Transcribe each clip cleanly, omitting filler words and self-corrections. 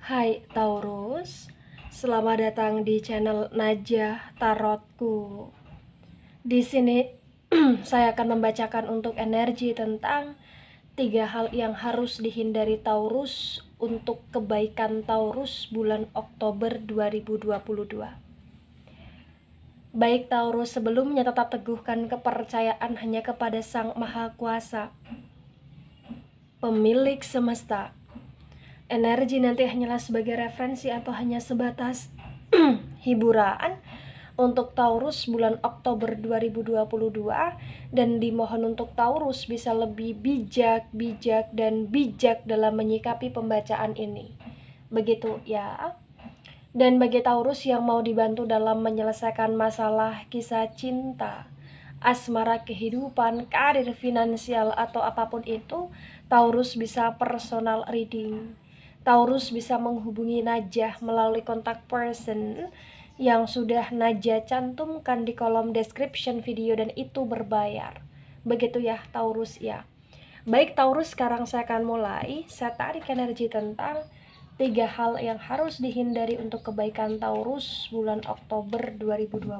Hai Taurus, selamat datang di channel Najah Tarotku. Di sini saya akan membacakan untuk energi tentang 3 hal yang harus dihindari Taurus untuk kebaikan Taurus bulan Oktober 2022. Baik Taurus, sebelumnya tetap teguhkan kepercayaan hanya kepada Sang Maha Kuasa, pemilik semesta. Energi nanti hanyalah sebagai referensi atau hanya sebatas hiburan untuk Taurus bulan Oktober 2022, dan dimohon untuk Taurus bisa lebih bijak dalam menyikapi pembacaan ini. Begitu ya. Dan bagi Taurus yang mau dibantu dalam menyelesaikan masalah kisah cinta, asmara, kehidupan, karir, finansial, atau apapun itu, Taurus bisa personal reading. Taurus bisa menghubungi Najah melalui kontak person yang sudah Najah cantumkan di kolom description video, dan itu berbayar. Begitu ya Taurus ya. Baik Taurus, sekarang saya akan mulai. Saya tarik energi tentang 3 hal yang harus dihindari untuk kebaikan Taurus bulan Oktober 2022.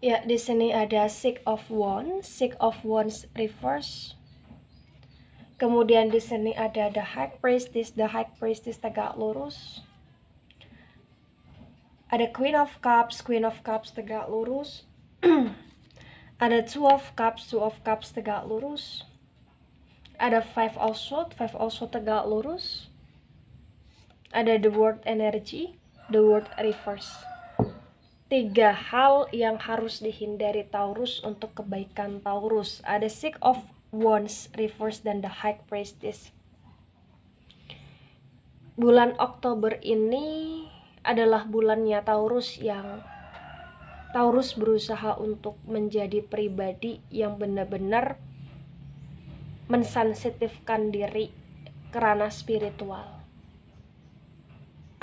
Ya, di sini ada Six of Wands reverse. Kemudian di sini ada the High Priestess tegak lurus. Ada Queen of Cups tegak lurus. Ada Two of Cups tegak lurus. Ada Five of Swords tegak lurus. Ada the World energy, the World reverse. 3 hal yang harus dihindari Taurus untuk kebaikan Taurus. Ada Six of Wands reverse dan the High Priestess. Bulan Oktober ini adalah bulannya Taurus yang Taurus berusaha untuk menjadi pribadi yang benar-benar mensensitifkan diri ke ranah spiritual,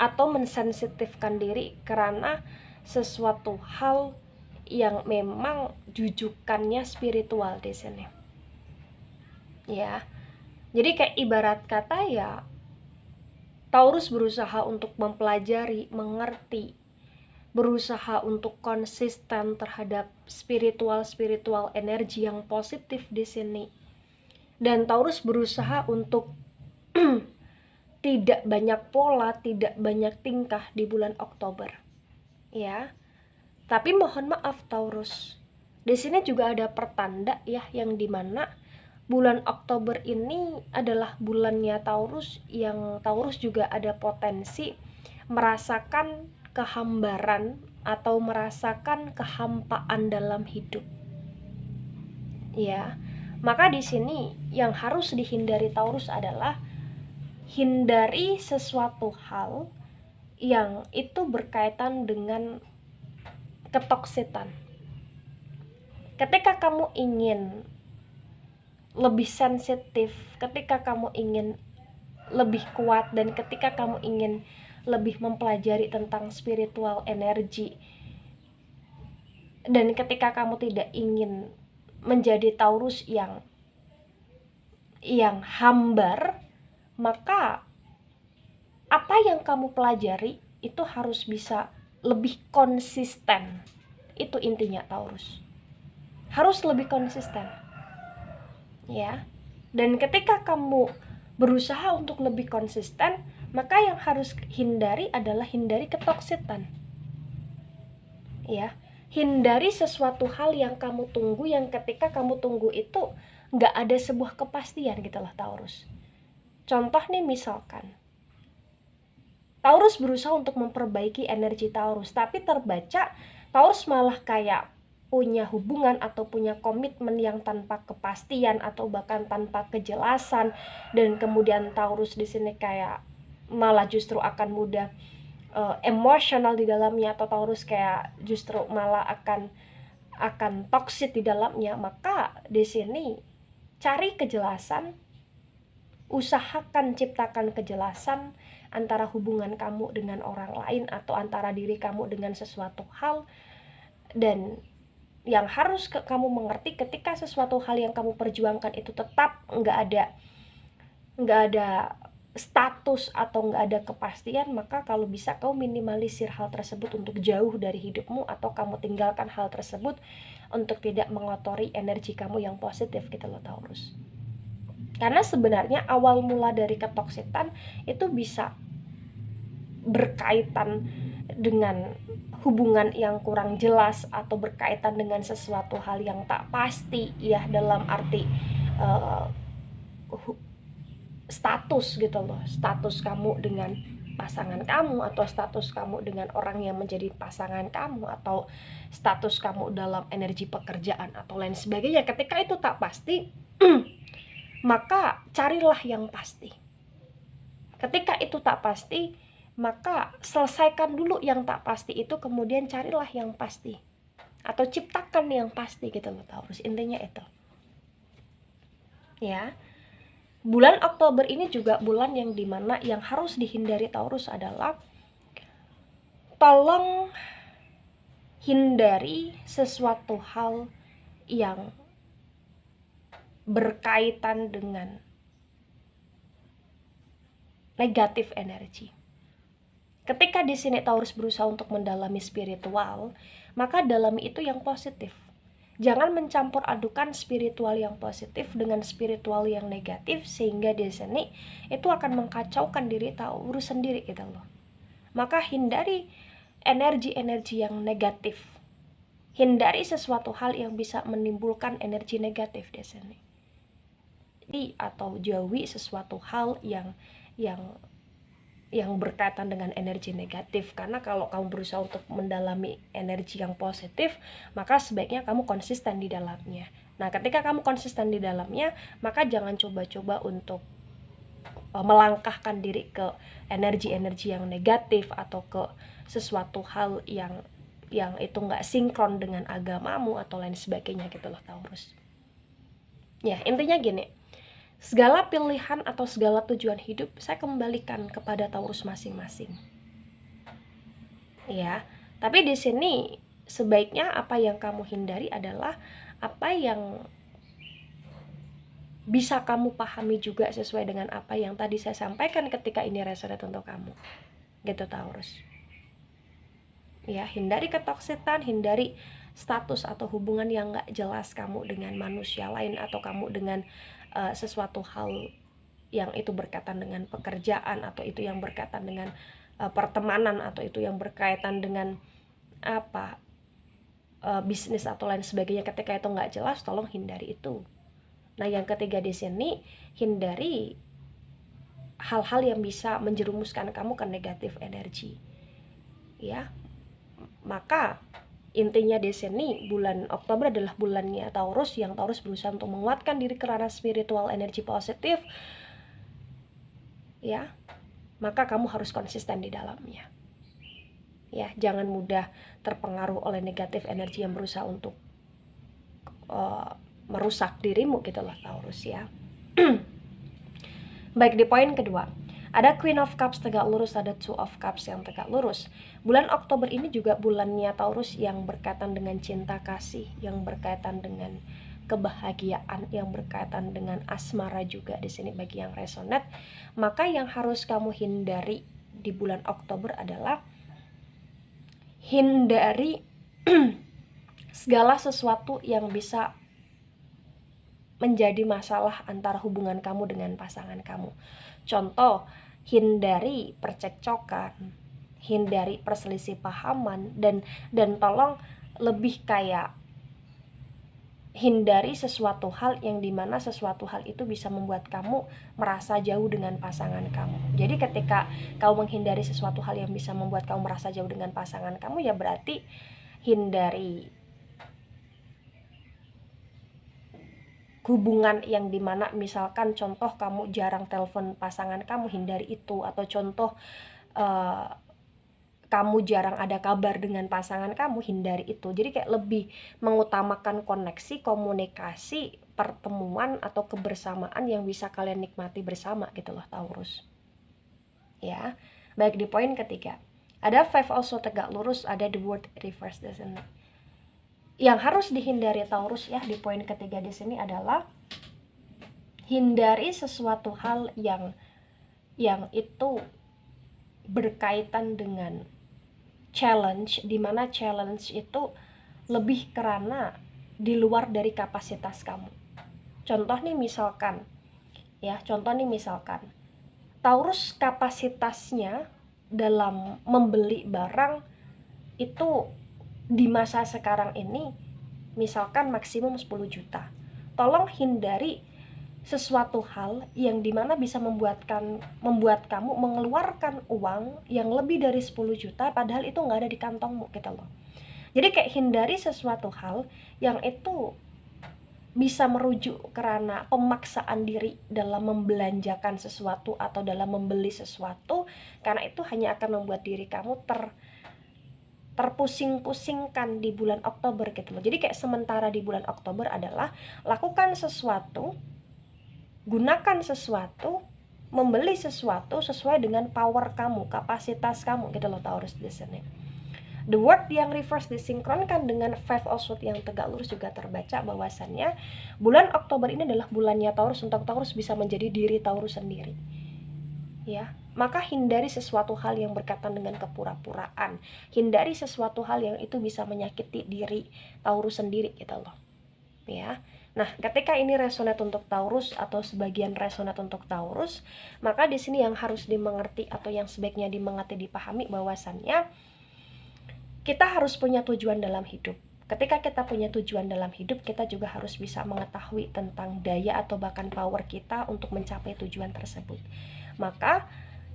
atau mensensitifkan diri karena sesuatu hal yang memang jujukannya spiritual di sini. Ya. Jadi kayak ibarat kata ya, Taurus berusaha untuk mempelajari, mengerti, berusaha untuk konsisten terhadap spiritual energi yang positif di sini. Dan Taurus berusaha untuk tidak banyak pola, tidak banyak tingkah di bulan Oktober. Ya. Tapi mohon maaf Taurus, di sini juga ada pertanda ya, yang dimana bulan Oktober ini adalah bulannya Taurus, yang Taurus juga ada potensi merasakan kehambaran atau merasakan kehampaan dalam hidup. Ya. Maka di sini yang harus dihindari Taurus adalah hindari sesuatu hal yang itu berkaitan dengan ketoksitan. Ketika kamu ingin lebih sensitif, ketika kamu ingin lebih kuat, dan ketika kamu ingin lebih mempelajari tentang spiritual energi, dan ketika kamu tidak ingin menjadi Taurus yang hambar, maka apa yang kamu pelajari itu harus bisa lebih konsisten. Itu intinya Taurus. Harus lebih konsisten. Ya. Dan ketika kamu berusaha untuk lebih konsisten, maka yang harus hindari adalah hindari ketoksitan. Ya. Hindari sesuatu hal yang kamu tunggu, yang ketika kamu tunggu itu gak ada sebuah kepastian gitu loh Taurus. Contoh nih, misalkan Taurus berusaha untuk memperbaiki energi Taurus, tapi terbaca Taurus malah kayak punya hubungan atau punya komitmen yang tanpa kepastian atau bahkan tanpa kejelasan, dan kemudian Taurus di sini kayak malah justru akan mudah emosional di dalamnya, atau Taurus kayak justru malah akan akan toksik di dalamnya, maka di sini cari kejelasan, usahakan ciptakan kejelasan antara hubungan kamu dengan orang lain atau antara diri kamu dengan sesuatu hal. Dan yang harus kamu mengerti, ketika sesuatu hal yang kamu perjuangkan itu tetap nggak ada status atau nggak ada kepastian, maka kalau bisa kamu minimalisir hal tersebut untuk jauh dari hidupmu, atau kamu tinggalkan hal tersebut untuk tidak mengotori energi kamu yang positif gitu loh Taurus. Karena sebenarnya awal mula dari ketoksikan itu bisa berkaitan dengan hubungan yang kurang jelas atau berkaitan dengan sesuatu hal yang tak pasti ya, dalam arti status gitu loh, status kamu dengan pasangan kamu, atau status kamu dengan orang yang menjadi pasangan kamu, atau status kamu dalam energi pekerjaan atau lain sebagainya. Ketika itu tak pasti maka carilah yang pasti. Ketika itu tak pasti, maka selesaikan dulu yang tak pasti itu, kemudian carilah yang pasti, atau ciptakan yang pasti gitu loh Taurus. Intinya itu ya. Bulan Oktober ini juga bulan yang dimana yang harus dihindari Taurus adalah, tolong hindari sesuatu hal yang berkaitan dengan negatif energi. Ketika di sini Taurus berusaha untuk mendalami spiritual, maka dalami itu yang positif. Jangan mencampur adukan spiritual yang positif dengan spiritual yang negatif, sehingga di sini itu akan mengkacaukan diri Taurus sendiri gitu loh. Maka hindari energi-energi yang negatif. Hindari sesuatu hal yang bisa menimbulkan energi negatif di sini. Atau jauhi sesuatu hal yang berkaitan dengan energi negatif. Karena kalau kamu berusaha untuk mendalami energi yang positif, maka sebaiknya kamu konsisten di dalamnya. Nah, ketika kamu konsisten di dalamnya, maka jangan coba-coba untuk melangkahkan diri ke energi-energi yang negatif, atau ke sesuatu hal yang itu nggak sinkron dengan agamamu atau lain sebagainya gitu loh Taurus. Ya, intinya gini, segala pilihan atau segala tujuan hidup saya kembalikan kepada Taurus masing-masing. Ya, tapi di sini sebaiknya apa yang kamu hindari adalah apa yang bisa kamu pahami juga sesuai dengan apa yang tadi saya sampaikan ketika ini resonate untuk kamu. Gitu Taurus. Ya, hindari ketoksikan, hindari status atau hubungan yang gak jelas kamu dengan manusia lain, atau kamu dengan sesuatu hal yang itu berkaitan dengan pekerjaan, atau itu yang berkaitan dengan pertemanan, atau itu yang berkaitan dengan bisnis atau lain sebagainya. Ketika itu nggak jelas, tolong hindari itu. Nah, yang ketiga di sini, hindari hal-hal yang bisa menjerumuskan kamu ke negatif energi. Ya, maka intinya di sini bulan Oktober adalah bulannya Taurus, yang Taurus berusaha untuk menguatkan diri ke ranah spiritual, energi positif. Ya, maka kamu harus konsisten di dalamnya. Ya, jangan mudah terpengaruh oleh negatif energi yang berusaha untuk merusak dirimu gitu loh Taurus ya. Baik, di poin kedua, ada Queen of Cups tegak lurus, ada Two of Cups yang tegak lurus. Bulan Oktober ini juga bulannya Taurus yang berkaitan dengan cinta kasih, yang berkaitan dengan kebahagiaan, yang berkaitan dengan asmara juga di sini bagi yang resonate. Maka yang harus kamu hindari di bulan Oktober adalah hindari segala sesuatu yang bisa menjadi masalah antara hubungan kamu dengan pasangan kamu. Contoh, hindari percekcokan, hindari perselisih pahaman, dan tolong lebih kayak hindari sesuatu hal yang dimana sesuatu hal itu bisa membuat kamu merasa jauh dengan pasangan kamu. Jadi ketika kamu menghindari sesuatu hal yang bisa membuat kamu merasa jauh dengan pasangan kamu, ya berarti hindari hubungan yang dimana misalkan contoh kamu jarang telepon pasangan kamu, hindari itu. Atau contoh kamu jarang ada kabar dengan pasangan kamu, hindari itu. Jadi kayak lebih mengutamakan koneksi, komunikasi, pertemuan atau kebersamaan yang bisa kalian nikmati bersama gitu loh Taurus. Ya. Baik, di poin ketiga. Ada five also tegak lurus, ada the word reverse di sini. Yang harus dihindari Taurus ya di poin ketiga di sini adalah hindari sesuatu hal yang itu berkaitan dengan challenge, dimana challenge itu lebih karena di luar dari kapasitas kamu. Contoh nih misalkan Taurus kapasitasnya dalam membeli barang itu di masa sekarang ini misalkan maksimum 10 juta. Tolong hindari sesuatu hal yang dimana bisa membuat kamu mengeluarkan uang yang lebih dari 10 juta padahal itu nggak ada di kantongmu gitu loh. Jadi kayak hindari sesuatu hal yang itu bisa merujuk karena pemaksaan diri dalam membelanjakan sesuatu atau dalam membeli sesuatu, karena itu hanya akan membuat diri kamu terpusing-pusingkan di bulan Oktober gitu loh. Jadi kayak sementara di bulan Oktober adalah lakukan sesuatu, gunakan sesuatu, membeli sesuatu sesuai dengan power kamu, kapasitas kamu gitu loh Taurus di sini. The word yang reverse disinkronkan dengan five of swords yang tegak lurus juga terbaca bahwasannya bulan Oktober ini adalah bulannya Taurus untuk Taurus bisa menjadi diri Taurus sendiri. Ya, maka hindari sesuatu hal yang berkaitan dengan kepura-puraan. Hindari sesuatu hal yang itu bisa menyakiti diri Taurus sendiri gitu loh. Ya. Nah, ketika ini resonate untuk Taurus atau sebagian resonate untuk Taurus, maka di sini yang harus dimengerti atau yang sebaiknya dimengerti dipahami bahwasannya kita harus punya tujuan dalam hidup. Ketika kita punya tujuan dalam hidup, kita juga harus bisa mengetahui tentang daya atau bahkan power kita untuk mencapai tujuan tersebut. Maka,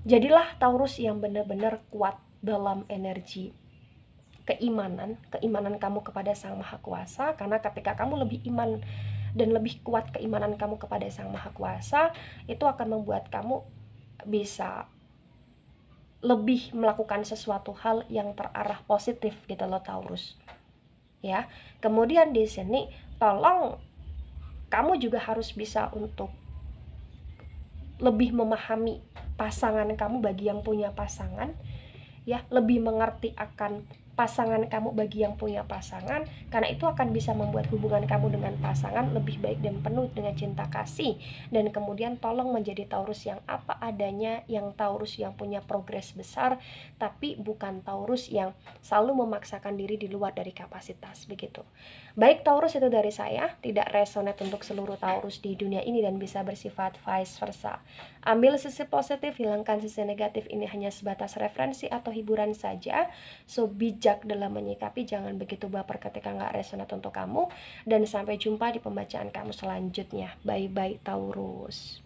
jadilah Taurus yang benar-benar kuat dalam energi keimanan kamu kepada Sang Maha Kuasa, karena ketika kamu lebih iman dan lebih kuat keimanan kamu kepada Sang Maha Kuasa, itu akan membuat kamu bisa lebih melakukan sesuatu hal yang terarah positif gitu loh Taurus. Ya. Kemudian di sini tolong kamu juga harus bisa untuk lebih memahami pasangan kamu bagi yang punya pasangan, ya, lebih mengerti akan pasangan kamu bagi yang punya pasangan, karena itu akan bisa membuat hubungan kamu dengan pasangan lebih baik dan penuh dengan cinta kasih. Dan kemudian tolong menjadi Taurus yang apa adanya, yang Taurus yang punya progres besar, tapi bukan Taurus yang selalu memaksakan diri di luar dari kapasitas, begitu. Baik Taurus, itu dari saya, tidak resonate untuk seluruh Taurus di dunia ini dan bisa bersifat vice versa. Ambil sisi positif, hilangkan sisi negatif, ini hanya sebatas referensi atau hiburan saja. So, bijak dalam menyikapi, jangan begitu baper ketika nggak resonate untuk kamu. Dan sampai jumpa di pembacaan kamu selanjutnya. Bye-bye Taurus.